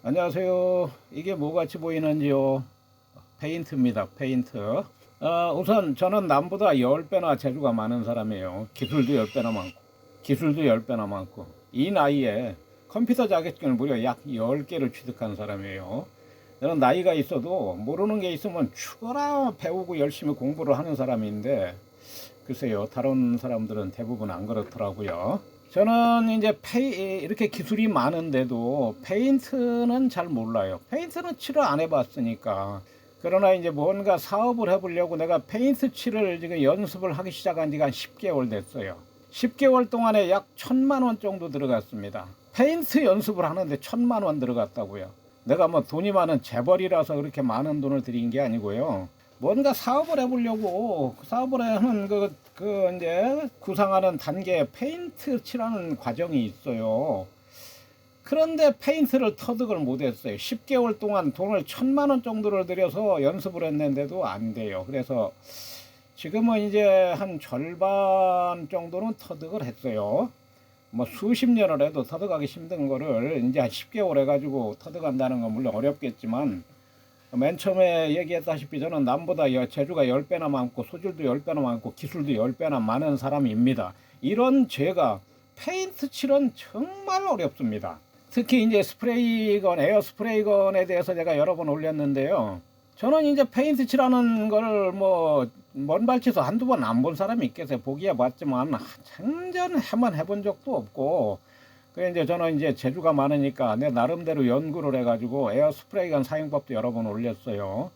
안녕하세요. 이게 뭐같이 보이는지요? 페인트입니다. 페인트. 우선 저는 남보다 10배나 재주가 많은 사람이에요. 기술도 10배나 많고, 기술도 10배나 많고, 이 나이에 컴퓨터 자격증을 무려 약 10개를 취득한 사람이에요. 저는 나이가 있어도 모르는 게 있으면 죽어라 배우고 열심히 공부를 하는 사람인데, 글쎄요, 다른 사람들은 대부분 안 그렇더라고요. 저는 이제 이렇게 기술이 많은데도 페인트는 잘 몰라요. 페인트는 칠을 안 해봤으니까. 그러나 이제 뭔가 사업을 해보려고 내가 페인트 칠을 지금 연습을 하기 시작한 지가 한 10개월 됐어요. 10개월 동안에 약 1,000만 원 정도 들어갔습니다. 페인트 연습을 하는데 1,000만 원 들어갔다고요. 내가 뭐 돈이 많은 재벌이라서 그렇게 많은 돈을 들인 게 아니고요. 뭔가 사업을 해보려고 사업을 하는 이제 구상하는 단계에 페인트 칠하는 과정이 있어요. 그런데 페인트를 터득을 못했어요. 10개월 동안 돈을 1,000만 원 정도를 들여서 연습을 했는데도 안 돼요. 그래서 지금은 이제 한 절반 정도는 터득을 했어요. 뭐 수십 년을 해도 터득하기 힘든 거를 이제 한 10개월 해가지고 터득한다는 건 물론 어렵겠지만, 맨 처음에 얘기했다시피 저는 남보다 재주가 10배나 많고 소질도 10배나 많고 기술도 10배나 많은 사람입니다. 이런 제가 페인트 칠은 정말 어렵습니다. 특히 이제 스프레이건, 에어 스프레이건에 대해서 제가 여러 번 올렸는데요. 저는 이제 페인트 칠하는 거를 뭐 먼발치에서 한두 번 안 본 사람이 있겠어요. 보기야 봤지만 장전 해본 적도 없고, 그래 이제 저는 이제 재주가 많으니까 내 나름대로 연구를 해가지고 에어 스프레이건 사용법도 여러 번 올렸어요.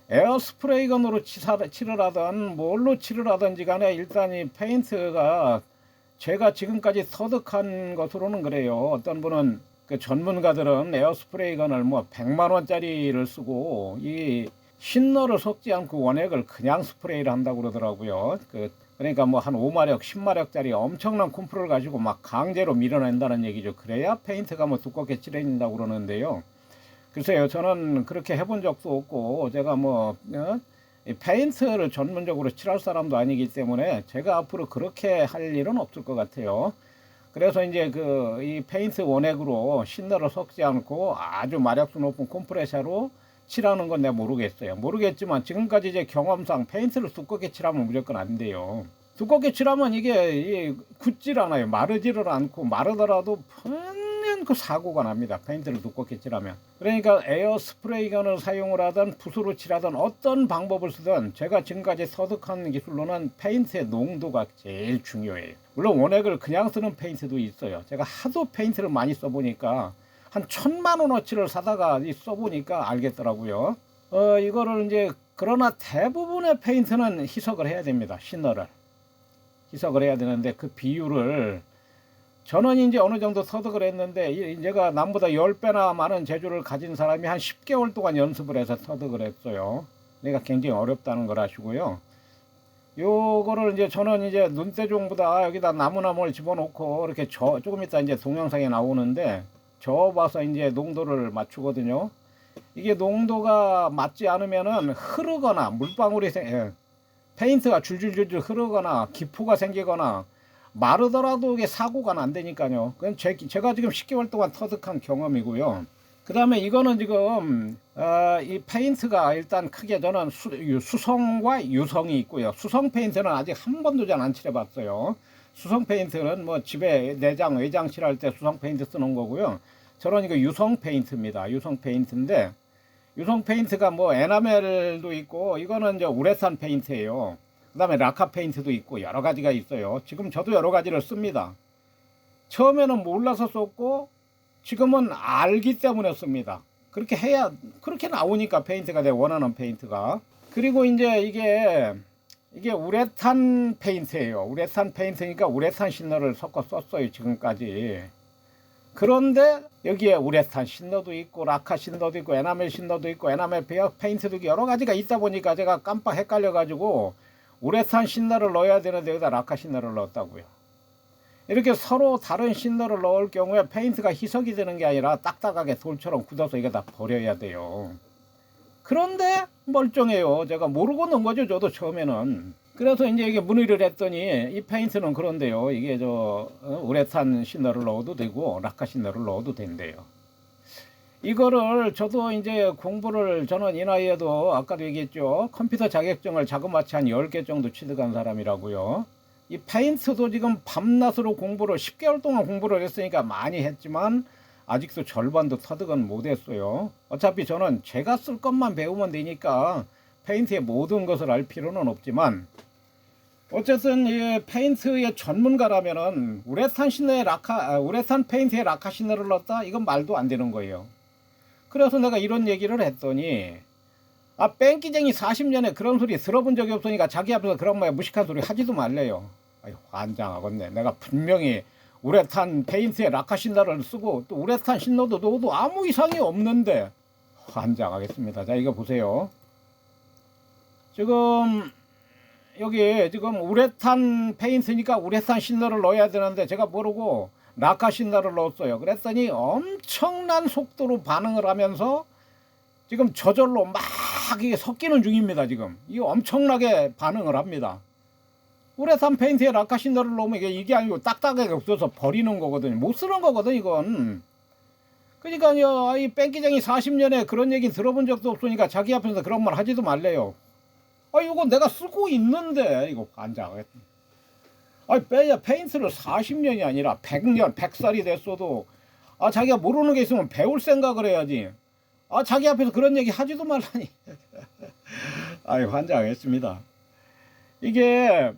에어 스프레이건으로 칠을 하든 뭘로 칠을 하든지 간에 일단 이 페인트가 제가 지금까지 터득한 것으로는 그래요. 어떤 분은 그 전문가들은 에어 스프레이건을 뭐 100만 원짜리를 쓰고 이 쉰너를 섞지 않고 원액을 그냥 스프레이를 한다고 그러더라고요. 그러니까 뭐 한 5마력, 10마력짜리 엄청난 콤프를 가지고 막 강제로 밀어낸다는 얘기죠. 그래야 페인트가 뭐 두껍게 칠해진다고 그러는데요. 글쎄요, 저는 그렇게 해본 적도 없고, 제가 이 페인트를 전문적으로 칠할 사람도 아니기 때문에 제가 앞으로 그렇게 할 일은 없을 것 같아요. 그래서 이제 이 페인트 원액으로 쉰너를 섞지 않고 아주 마력도 높은 컴프레셔로 칠하는 건 내가 모르겠지만 지금까지 이제 경험상 페인트를 두껍게 칠하면 무조건 안 돼요. 두껍게 칠하면 이게 굳질 않아요. 마르지를 않고, 마르더라도 분명 그 사고가 납니다. 페인트를 두껍게 칠하면. 그러니까 에어 스프레이건을 사용을 하든 붓으로 칠하든 어떤 방법을 쓰든 제가 지금까지 터득한 기술로는 페인트의 농도가 제일 중요해요. 물론 원액을 그냥 쓰는 페인트도 있어요. 제가 하도 페인트를 많이 써보니까 한 1,000만 원어치를 사다가 써보니까 알겠더라고요. 이거를 이제, 그러나 대부분의 페인트는 희석을 해야 됩니다. 쉰너를 희석을 해야 되는데 그 비율을, 저는 이제 어느 정도 터득을 했는데 제가 남보다 10배나 많은 재주를 가진 사람이 한 10개월 동안 연습을 해서 터득을 했어요. 내가 굉장히 어렵다는 걸 아시고요. 요거를 이제 저는 이제 눈대중보다 여기다 나무나무를 집어넣고 이렇게 조금 이따 이제 동영상에 나오는데 저어봐서 이제 농도를 맞추거든요. 이게 농도가 맞지 않으면은 흐르거나 페인트가 줄줄줄줄 흐르거나 기포가 생기거나 마르더라도 이게 사고가 난다니까요. 그건 제가 지금 10개월 동안 터득한 경험이고요. 그 다음에 이거는 지금 이 페인트가 일단 크게 저는 수성과 유성이 있고요. 수성 페인트는 아직 한 번도 잘 안 칠해봤어요. 수성 페인트는 뭐 집에 내장 외장 칠할 때 수성 페인트 쓰는 거고요. 저는 이거 유성 페인트입니다. 유성 페인트인데, 유성 페인트가 뭐 에나멜도 있고, 이거는 이제 우레탄 페인트예요. 그 다음에 라카 페인트도 있고 여러 가지가 있어요. 지금 저도 여러 가지를 씁니다. 처음에는 몰라서 썼고 지금은 알기 때문에 씁니다. 그렇게 해야, 그렇게 나오니까 페인트가 내 원하는 페인트가. 그리고 이제 이게 우레탄 페인트예요. 우레탄 페인트니까 우레탄 쉰너를 섞어 썼어요, 지금까지. 그런데 여기에 우레탄 쉰너도 있고 라카 쉰너도 있고 에나멜 쉰너도 있고 에나멜 페인트도 있고 여러 가지가 있다 보니까 제가 깜빡 헷갈려 가지고 우레탄 쉰너를 넣어야 되는데 여기다 라카 쉰너를 넣었다고요. 이렇게 서로 다른 쉰너를 넣을 경우에 페인트가 희석이 되는 게 아니라 딱딱하게 돌처럼 굳어서 이게 다 버려야 돼요. 그런데 멀쩡해요. 제가 모르고 넣은 거죠, 저도 처음에는. 그래서 이제 이게 문의를 했더니 이 페인트는 그런데요. 이게 우레탄 쉰너를 넣어도 되고 라카 쉰너를 넣어도 된대요. 이거를 저도 이제 공부를 저는 이 나이에도 아까도 얘기했죠. 컴퓨터 자격증을 자그마치 한 10개 정도 취득한 사람이라고요. 이 페인트도 지금 밤낮으로 공부를 10개월 동안 공부를 했으니까 많이 했지만 아직도 절반도 터득은 못했어요. 어차피 저는 제가 쓸 것만 배우면 되니까 페인트의 모든 것을 알 필요는 없지만 어쨌든 이 페인트의 전문가라면은 우레탄 페인트에 라카 시너를 넣었다? 이건 말도 안 되는 거예요. 그래서 내가 이런 얘기를 했더니 뺑기쟁이 40년에 그런 소리 들어본 적이 없으니까 자기 앞에서 그런 말 무식한 소리 하지도 말래요. 아유, 환장하겠네. 내가 분명히 우레탄 페인트에 라카 신너를 쓰고 또 우레탄 신너도 넣어도 아무 이상이 없는데 환장하겠습니다. 자, 이거 보세요. 지금 여기 지금 우레탄 페인트니까 우레탄 신너를 넣어야 되는데 제가 모르고 라카 신너를 넣었어요. 그랬더니 엄청난 속도로 반응을 하면서 지금 저절로 막 이게 섞이는 중입니다. 지금 이게 엄청나게 반응을 합니다. 우레탄 페인트에 라카 신너를 넣으면 이게 아니고 딱딱하게 없어서 버리는 거거든요. 못 쓰는 거거든 이건. 그러니까요, 이 뺑기쟁이 40년에 그런 얘기 들어본 적도 없으니까 자기 앞에서 그런 말 하지도 말래요. 이거 내가 쓰고 있는데 이거 환장하겠다. 페인트를 40년이 아니라 100년, 100살이 됐어도 자기가 모르는 게 있으면 배울 생각을 해야지. 자기 앞에서 그런 얘기 하지도 말라니. 환장했습니다. 이게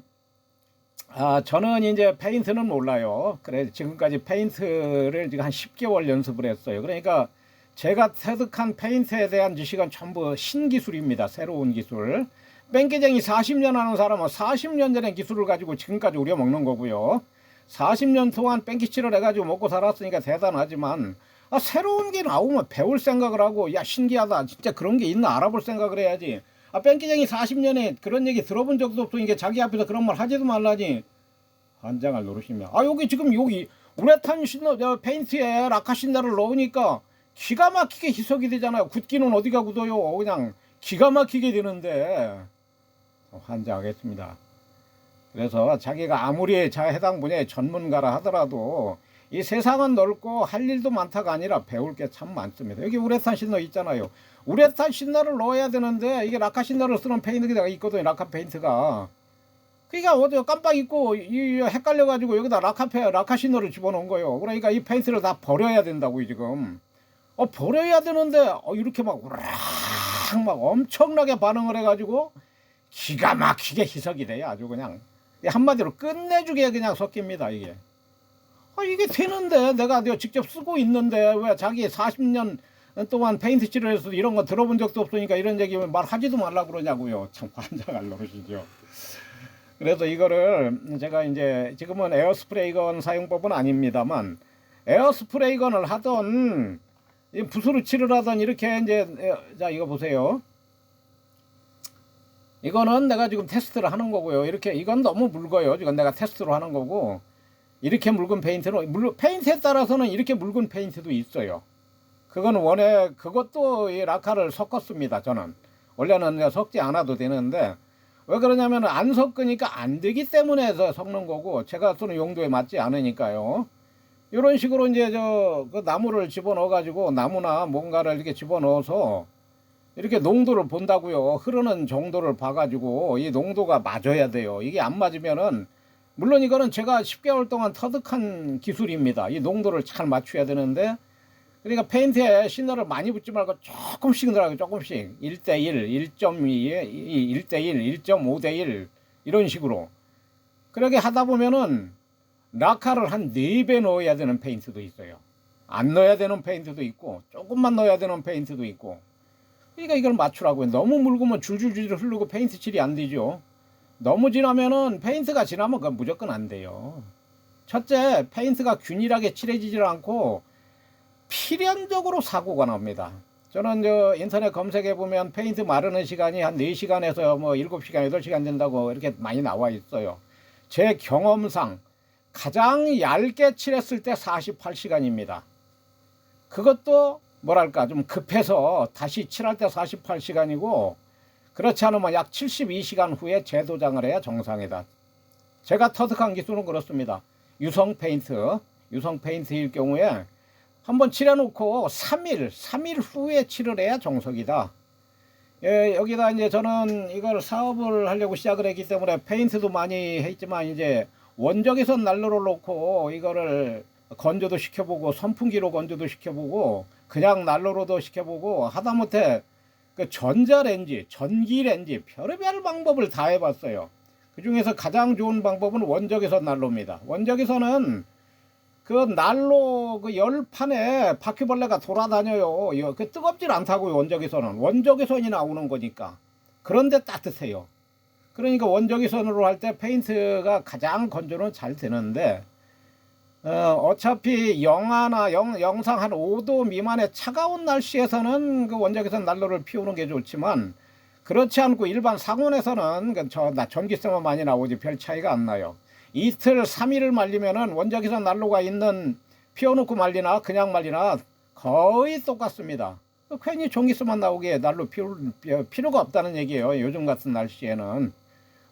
저는 이제 페인트는 몰라요. 그래 지금까지 페인트를 지금 한 10개월 연습을 했어요. 그러니까 제가 터득한 페인트에 대한 지식은 전부 신기술입니다. 새로운 기술. 뺑기쟁이 40년 하는 사람은 40년 전의 기술을 가지고 지금까지 우려먹는 거고요. 40년 동안 뺑기칠을 해가지고 먹고 살았으니까 대단하지만 새로운 게 나오면 배울 생각을 하고 야 신기하다 진짜 그런 게 있나 알아볼 생각을 해야지. 뺑기쟁이 40년에 그런 얘기 들어본 적도 없으니까 자기 앞에서 그런 말 하지도 말라니. 환장을 노릇이며 여기 우레탄 신너 페인트에 라카 신너를 넣으니까 기가 막히게 희석이 되잖아요. 굳기는 어디가 굳어요. 그냥 기가 막히게 되는데 환장하겠습니다. 그래서 자기가 아무리 해당 분야의 전문가라 하더라도 이 세상은 넓고 할 일도 많다가 아니라 배울 게 참 많습니다. 여기 우레탄 신너 있잖아요. 우레탄 신너를 넣어야 되는데 이게 라카 신너를 쓰는 페인트가 있거든요. 라카 페인트가. 그러니까 어디 깜빡 잊고 헷갈려가지고 여기다 라카 신너를 집어넣은 거예요. 그러니까 이 페인트를 다 버려야 된다고 지금. 버려야 되는데 이렇게 막 엄청나게 반응을 해가지고 기가 막히게 희석이 돼요. 아주 그냥 한마디로 끝내주게 그냥 섞입니다. 이게 되는데 내가 직접 쓰고 있는데 왜 자기 40년 동안 페인트 칠을 해서 이런 거 들어본 적도 없으니까 이런 얘기 말하지도 말라 그러냐고요. 참 환장할 노릇이죠. 그래서 이거를 제가 이제 지금은 에어스프레이건 사용법은 아닙니다만 에어스프레이건을 하던 붓으로 칠을 하던 이렇게 자 이거 보세요. 이거는 내가 지금 테스트를 하는 거고요. 이건 너무 묽어요. 이건 내가 테스트로 하는 거고 이렇게 묽은 페인트는 물론 페인트에 따라서는 이렇게 묽은 페인트도 있어요. 그거는 그것도 이 라카를 섞었습니다. 저는 원래는 섞지 않아도 되는데 왜 그러냐면 안 섞으니까 안 되기 때문에 섞는 거고 제가 쓰는 용도에 맞지 않으니까요. 이런 식으로 이제 그 나무를 집어넣어 가지고 나무나 뭔가를 이렇게 집어넣어서 이렇게 농도를 본다고요. 흐르는 정도를 봐가지고 이 농도가 맞아야 돼요. 이게 안 맞으면은 물론 이거는 제가 10개월 동안 터득한 기술입니다. 이 농도를 잘 맞춰야 되는데 그러니까 페인트에 시너를 많이 붓지 말고 조금씩 넣으라고. 조금씩 1:1, 1.2, 1:1, 1.5:1 이런 식으로 그렇게 하다 보면은 라카를 한 4배 넣어야 되는 페인트도 있어요. 안 넣어야 되는 페인트도 있고 조금만 넣어야 되는 페인트도 있고 그러니까 이걸 맞추라고요. 너무 묽으면 줄줄줄 흐르고 페인트 칠이 안 되죠. 너무 진하면은 페인트가 진하면 그건 무조건 안 돼요. 첫째, 페인트가 균일하게 칠해지질 않고 필연적으로 사고가 납니다. 저는 인터넷 검색해 보면 페인트 마르는 시간이 한 4시간에서 7시간, 8시간 된다고 이렇게 많이 나와 있어요. 제 경험상 가장 얇게 칠했을 때 48시간입니다. 그것도 뭐랄까 좀 급해서 다시 칠할 때 48시간이고 그렇지 않으면 약 72시간 후에 재도장을 해야 정상이다. 제가 터득한 기술은 그렇습니다. 유성 페인트일 경우에 한번 칠해놓고 3일 후에 칠을 해야 정석이다. 예, 여기다 이제 저는 이걸 사업을 하려고 시작을 했기 때문에 페인트도 많이 했지만 이제 원적외선 난로를 놓고 이거를 건조도 시켜보고 선풍기로 건조도 시켜보고 그냥 난로로도 시켜보고 하다못해 그 전자레인지, 전기레인지 별의별 방법을 다 해봤어요. 그 중에서 가장 좋은 방법은 원적외선 난로입니다. 원적외선은 그 난로 그 열판에 바퀴벌레가 돌아다녀요. 그 뜨겁질 않다고요. 원적외선은 원적외선이 나오는 거니까. 그런데 따뜻해요. 그러니까 원적외선으로 할 때 페인트가 가장 건조는 잘 되는데 어차피 영하나 영상 한 5도 미만의 차가운 날씨에서는 그 원적외선 난로를 피우는 게 좋지만 그렇지 않고 일반 상온에서는 전기세만 많이 나오지 별 차이가 안 나요. 이틀 3일을 말리면은 원적외선 난로가 있는 피워놓고 말리나 그냥 말리나 거의 똑같습니다. 괜히 전기세만 나오게 난로 피울 필요가 없다는 얘기예요. 요즘 같은 날씨에는.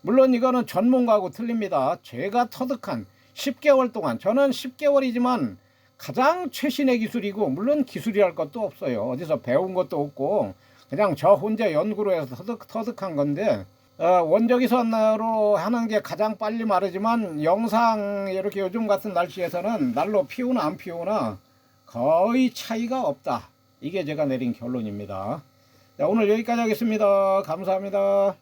물론 이거는 전문가하고 틀립니다. 제가 터득한 10개월 동안, 저는 10개월이지만 가장 최신의 기술이고 물론 기술이랄 것도 없어요. 어디서 배운 것도 없고 그냥 저 혼자 연구로 해서 터득한 건데 원적외선으로 하는 게 가장 빨리 마르지만 영상 이렇게 요즘 같은 날씨에서는 난로 피우나 안 피우나 거의 차이가 없다. 이게 제가 내린 결론입니다. 자, 오늘 여기까지 하겠습니다. 감사합니다.